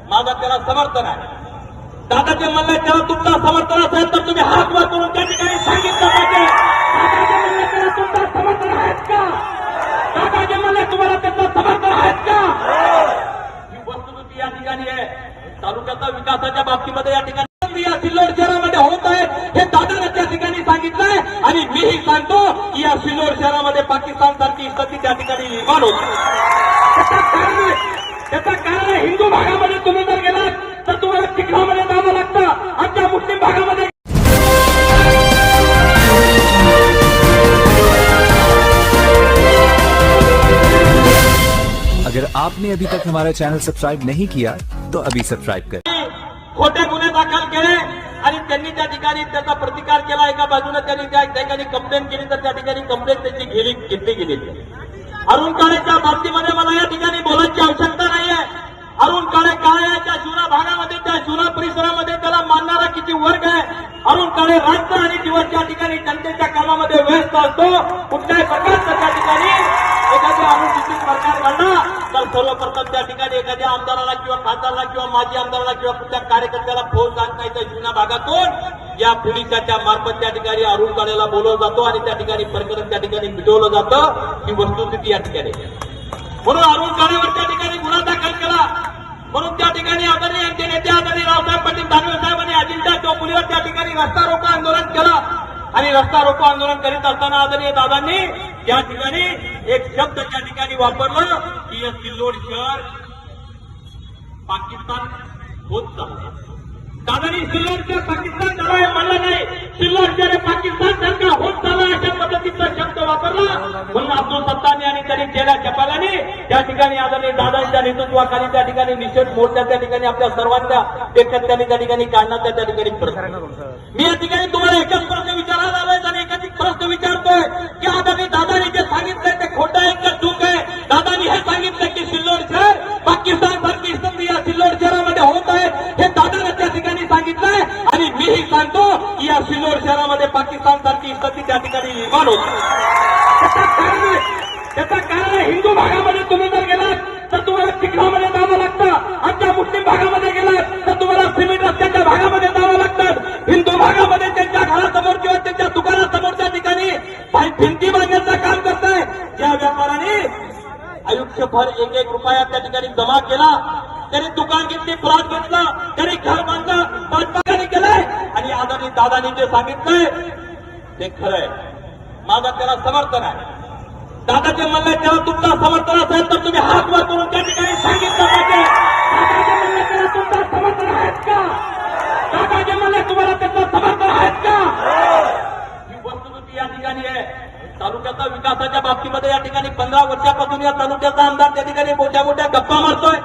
माझं त्याला समर्थन आहे. दादाचे म्हणले त्याला तुमचा समर्थन असेल तर तुम्ही हात वर करून त्या ठिकाणी सांगितलं पाहिजे. दादाचे म्हणले त्याला तुमचा समर्थन आहेत का? दादाचे म्हणले तुम्हाला त्याचं समर्थन आहेत का? ही वस्तुस्थिती या ठिकाणी आहे. तालुक्याच्या विकासाच्या बाबतीमध्ये या ठिकाणी या सिल्लोड शहरामध्ये होत आहे हे दादाने त्या ठिकाणी सांगितलंय आणि मीही सांगतो की या सिल्लोड शहरामध्ये पाकिस्तान सारखी स्थिती त्या ठिकाणी निर्माण होती. त्याचं कारण आहे हिंदू भागामध्ये तुम्ही जर गेलात तर तुम्हाला चिखलामध्ये जावं लागतं. आमच्या मुस्लिम भागामध्ये अगर आपने अभी तक हमारा चैनल सब्सक्राइब नहीं किया तो अभी सब्सक्राइब करें. खोटे गुन्हे दाखल केले आणि त्यांनी त्या ठिकाणी त्याचा प्रतिकार केला. एका बाजूने त्यांनी त्या ठिकाणी कंप्लेंट केली तर त्या ठिकाणी कंप्लेंट त्याची घेतली गेली. अरुण काळेच्या बाबतीमध्ये मला या ठिकाणी बोलायची आवश्यकता नाहीये. अरुण काळे काळ्याच्या जुना भागामध्ये त्या जुना परिसरामध्ये त्याला मानणारा किती वर्ग आहे. अरुण काळे रात्र आणि दिवस त्या ठिकाणी जनतेच्या कामामध्ये व्यस्त असतो. कुठल्याही प्रकारचं त्या ठिकाणी एखाद्या अनुसूचित सरकार घडला तर सर्वप्रथम त्या ठिकाणी एखाद्या आमदाराला किंवा खासदाराला किंवा माजी आमदाराला किंवा कुठल्या कार्यकर्त्याला फोन सांगायच्या जुन्या भागातून या पोलिसाच्या मार्फत त्या ठिकाणी अरुण काळेला बोलवलं जातो आणि त्या ठिकाणी प्रकरण त्या ठिकाणी मिटवलं जातं. ही वस्तुस्थिती या ठिकाणी म्हणून अरुण काळेवर त्या ठिकाणी गुन्हा दाखल केला. म्हणून त्या ठिकाणी आदरणीय आमचे नेते आदरणीय रावसाहेब पाटील दानवे साहेबांनी अजिंठा चौफुलीवर त्या ठिकाणी रस्ता रोको आंदोलन केलं आणि रस्ता रोको आंदोलन करीत असताना आदरणीय दादांनी त्या ठिकाणी एक शब्द त्या ठिकाणी वापरलं की हे सिल्लोड शहर पाकिस्तान होत चाललं. दादांनी सिल्लोड शहर पाकिस्तान झालं हे म्हणलं नाही. सिल्लोड शहर पाकिस्तान सारखा होत चालला अशा पद्धतीचा शब्द वापरला. म्हणून अब्दुल सत्तानी आणि त्यांनी केल्या चपालानी त्या ठिकाणी आदरणीय दादांच्या नेतृत्वाखाली त्या ठिकाणी निषेध मोर्चा त्या ठिकाणी आपल्या सर्वांच्या देखत त्यांनी त्या ठिकाणी काढण्याचा त्या ठिकाणी प्रश्न. मी या ठिकाणी तुम्हाला एकच प्रश्न विचारायला आलोय आणि एकच प्रश्न विचारतोय की आदरणीय दादांनी जे सांगितलंय ते खोटं आहे का चूक आहे? दादांनी हे सांगितलं की सिल्लोड शहर पाकिस्तान सारखी स्थिती या सिल्लोड शहरामध्ये होत आहे हे दादाने त्या ठिकाणी सांगितलंय आणि मीही सांगतो की या सिल्लोड शहरामध्ये पाकिस्तान सारखी स्थिती त्या ठिकाणी निर्माण होती. त्याचं कारण आहे हिंदू भागामध्ये तुम्ही जर गेलात तर तुम्हाला चिखलामध्ये जावं लागतं. आमच्या मुस्लिम भागामध्ये गेलात तर तुम्हाला सिमेंट रस्त्याच्या भागामध्ये जावं लागतं. हिंदू भागामध्ये त्यांच्या घरासमोर किंवा त्यांच्या दुकानासमोर त्या ठिकाणी भिंती बांधण्याचं काम करताय. ज्या व्यापाऱ्याने आयुष्यभर एक एक रुपया त्या ठिकाणी जमा केला, त्यांनी दुकान घेतली, प्लॉट घेतला, त्यांनी घर बांधलं, पाचपाकाने केलंय आणि आदरणीय दादांनी जे सांगितलंय ते खरंय. माझं त्याला समर्थन आहे. दादाचे म्हणले त्याला तुमचा समर्थन असेल तर तुम्ही हात वर करून त्या ठिकाणी सांगितलं पाहिजे. दादाचे म्हणले त्याला तुमचा समर्थन आहेत का? दादाचे म्हणले तुम्हाला त्याचं समर्थन आहेत का? ही वस्तुस्थिती या ठिकाणी आहे. तालुक्याच्या विकासाच्या बाबतीमध्ये या ठिकाणी 15 वर्षापासून या तालुक्याचा आमदार त्या ठिकाणी मोठ्या मोठ्या गप्पा मारतोय.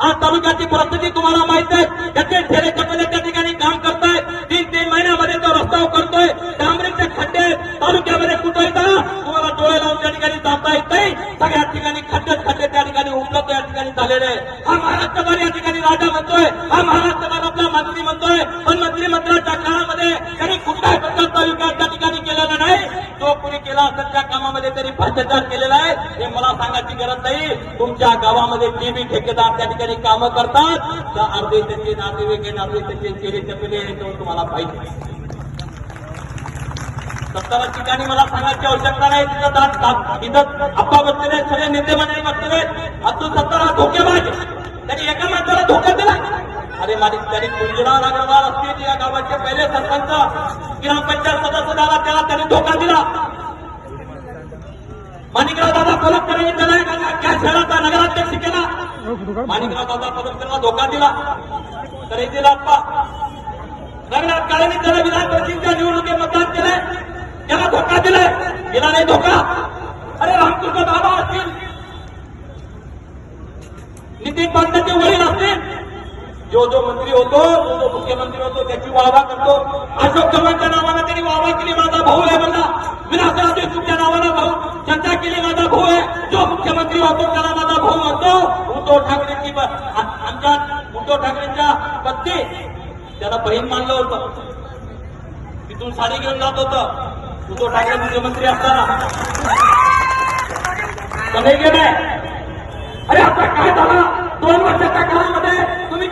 आज तालुक्याची परिस्थिती तुम्हाला माहित आहे. त्याचे ठेले चपले त्या ठिकाणी काम करतायत. 3-3 महिन्यामध्ये तो रस्ता करतोय. डांबरीचे खड्डे तालुक्यामध्ये कुठे तुम्हाला डोळे लावून त्या ठिकाणी जाता येत नाही. सगळ्या ठिकाणी खड्डे त्या ठिकाणी उपलब्ध या ठिकाणी झालेले आहे. हा महाराष्ट्रभर या ठिकाणी राजा म्हणतोय, हा महाराष्ट्रभर आपला मंत्री म्हणतोय, पण मंत्रिमंडळाच्या काळामध्ये त्यांनी कुठल्याही प्रकारचा विकास त्या ठिकाणी केलेला नाही. जो कोणी केला असेल त्या कामामध्ये त्यांनी भ्रष्टाचार केलेला आहे हे मला सांगायची गरज नाही. तुमच्या गावामध्ये जे बी ठेकेदार त्या ठिकाणी कामं करतात त्या अर्धे त्याचे नातेवाईक नाते त्याचे चेहरे चपले तुम्हाला पाहिजे. 17 ठिकाणी मला सांगायची आवश्यकता नाही. तिथं आप्पा बसलेले सगळे नेते मंडळी बसलेले. अब्दुल सत्तार हा धोकेबाज. त्यांनी एका माणसाला धोका दिला. अरे त्यांनी कुंजराव अग्रवाल असतील या गावाचे पहिले सरपंच ग्रामपंचायत सदस्य झाला, त्याला त्यांनी धोका दिला. माणिकराव दादा पलटकरांनी त्याला त्या शहराचा नगराध्यक्ष केला. माणिकराव दादा पलटकरांना धोका दिला. तरी दिला आप्पा रंगनाथ काळेंनी त्याला विधान परिषदेच्या निवडणुकीत मतदान केलंय, त्याला धोका दिलाय. दिला नाही धोका. अरे रामकृष्ण बाबा असतील, नितीन पाटलाचे वडील असतील, जो मंत्री होतो, जो मुख्यमंत्री होतो त्याची वाहवा करतो. अशोक चव्हाणच्या नावानं त्यांनी वाहवा केली, माझा भाऊ आहे म्हणला. विलासराव देशमुखच्या नावानं भाऊ चर्चा केली, माझा भाऊ आहे. जो मुख्यमंत्री होतो त्याला माझा भाऊ म्हणतो. उद्धव ठाकरेंची आमच्या उद्धव ठाकरेंच्या पत्नी त्याला बहीण मानलं होतं. तिथून साडी घेऊन जात होतं उद्धव ठाकरे मुख्यमंत्री असताना. नाही गेले. अरे आता काय झालं 2 वर्षाच्या काळामध्ये तुम्ही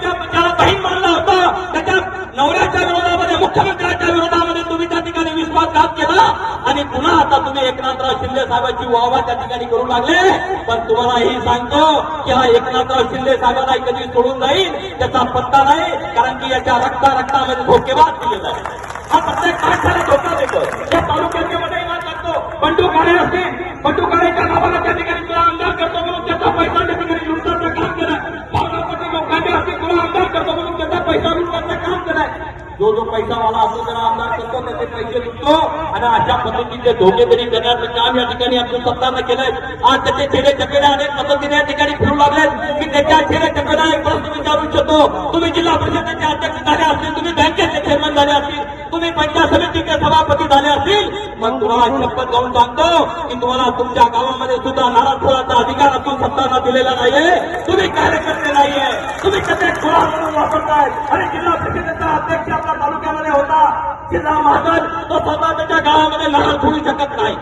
तुम्ही एकनाथराव शिंदे साहेबांची वाहवा त्या ठिकाणी करू लागले. पण तुम्हाला ही सांगतो की हा एकनाथराव शिंदे साहेबांना कधी सोडून जाईल त्याचा पत्ता नाही. कारण की याच्या रक्तामध्ये धोकेबाज दिलेला आहे. हा प्रत्येक माणसाला धोका देतो. या तालुक्यामध्ये इमान करतो. बंडू काळे असतील, बंडू काळेच्या नावाला त्या ठिकाणी तुला आमदार करतो म्हणून त्याचा पैसा त्या ठिकाणी लुटण्याचं काम केलं. भावनापती लोकांनी असतील तुला आमदार करतो म्हणून त्याचा पैसा लुटण्याचं काम केलंय. जो पैसावाला असतो त्याला आमदार करतो, त्याचे पैसे लुटतो आणि अशा पद्धतीचे धोकेधडी करण्याचं काम या ठिकाणी अब्दुल सत्तारनं केलंय. आज त्याचे चेहरे चपेला अनेक पद्धतीने या ठिकाणी फिरू लागलेत. मी त्याच्या चेहरे चपेला एक प्रश्न विचारू इच्छितो. तुम्ही जिल्हा परिषदेचे अध्यक्ष झाले असतील, तुम्ही बँकेचे चेअरमन झाले असतील, तुम्ही पंचायत समितीचे सभापती झाले असतील, मग तुम्हाला शपथ घेऊन सांगतो की तुम्हाला तुमच्या गावामध्ये सुद्धा नारळ फोडाचा अधिकार अब्दुल सत्तारनं दिलेला नाहीये. तुम्ही कार्यकर्ते नाहीये, तुम्ही कसे खुळा म्हणून वापरताय. आणि जिल्हा परिषदेचा अध्यक्ष आपल्या तालुक्यामध्ये होता जिल्हा महाजन, तो स्वतः त्याच्या गावामध्ये नारळ फोडू शकत नाही.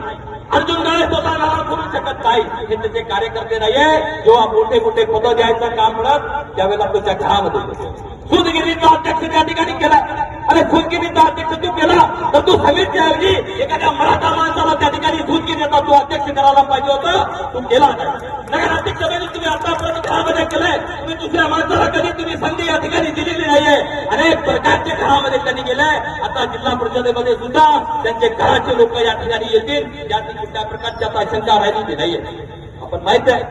अर्जुन गाळे स्वतः नारळ फोडू शकत नाही. हे त्याचे कार्यकर्ते नाहीये. जेव्हा मोठे मोठे पदं द्यायचं काम पडत त्यावेळेला त्याच्या घरामध्ये होतो. सूतगिरीचा अध्यक्ष त्या ठिकाणी केला. अरे सूतगिरीचा अध्यक्ष तू केला तर तू समीरच्या ऐवजी एखाद्या मराठा माणसाला त्या ठिकाणी सूतगिरीचा तू अध्यक्ष करायला पाहिजे होतं. तू केला नाही. नगराध्यक्षपदी तुम्ही आतापर्यंत घरामध्ये केलंय. तुम्ही दुसऱ्या माणसाला कधी तुम्ही संधी या ठिकाणी दिलेली नाहीये. अनेक प्रकारचे घरामध्ये त्यांनी गेले. आता जिल्हा परिषदेमध्ये सुद्धा त्यांचे घराचे लोक या ठिकाणी येतील. याची कुठल्या प्रकारची आता शंका राहिलेली नाहीये. आपण माहित आहे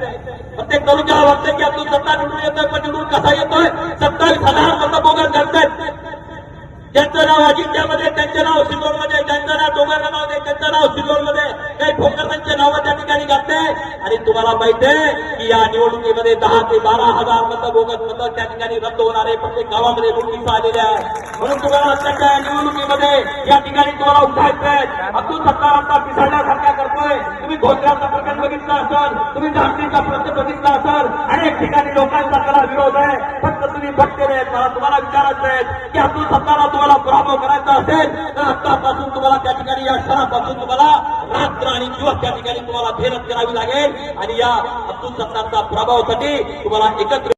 प्रत्येक तालुक्याला वाटतं की अब्दुल सत्ता निवडून येतोय, पण निवडून कसा येतोय? 27,000 मतं बोगस घडतायत. ज्यांचं नाव अजिंठ्यामध्ये, त्यांचं नाव सिल्लोडमध्ये, ज्यांचं नाव डोंगरगावमध्ये, त्यांचं नाव सिल्लोडमध्ये, काही भोकरदांचे नावं त्या ठिकाणी घालते. आणि तुम्हाला माहिती आहे की या निवडणुकीमध्ये 10 ते 12,000 मतं बोगस मतं त्या ठिकाणी रद्द होणारे प्रत्येक गावामध्ये नोटीस आलेल्या आहेत. म्हणून तुम्हाला आजच्या निवडणुकीमध्ये या ठिकाणी तुम्हाला उठायचंय. अब्दुल सत्तार आता पिसाळल्यासारखा करतोय. तुम्ही घोषणाचा प्रकरण बघितला असाल, तुम्ही जामणीचा प्रश्न बघितला असाल. अनेक ठिकाणी लोकांचा त्याला विरोध आहे. फक्त तुम्ही बघते नाहीत. मला तुम्हाला विचारायचं आहे की अब्दुल सत्तारला तुम्हाला पराभव करायचा असेल तर आतापासून तुम्हाला त्या ठिकाणी या क्षणापासून तुम्हाला रात्र आणि दिवस त्या ठिकाणी तुम्हाला मेहनत करावी लागेल. आणि या अब्दुल सत्तारच्या पराभवासाठी तुम्हाला एकत्र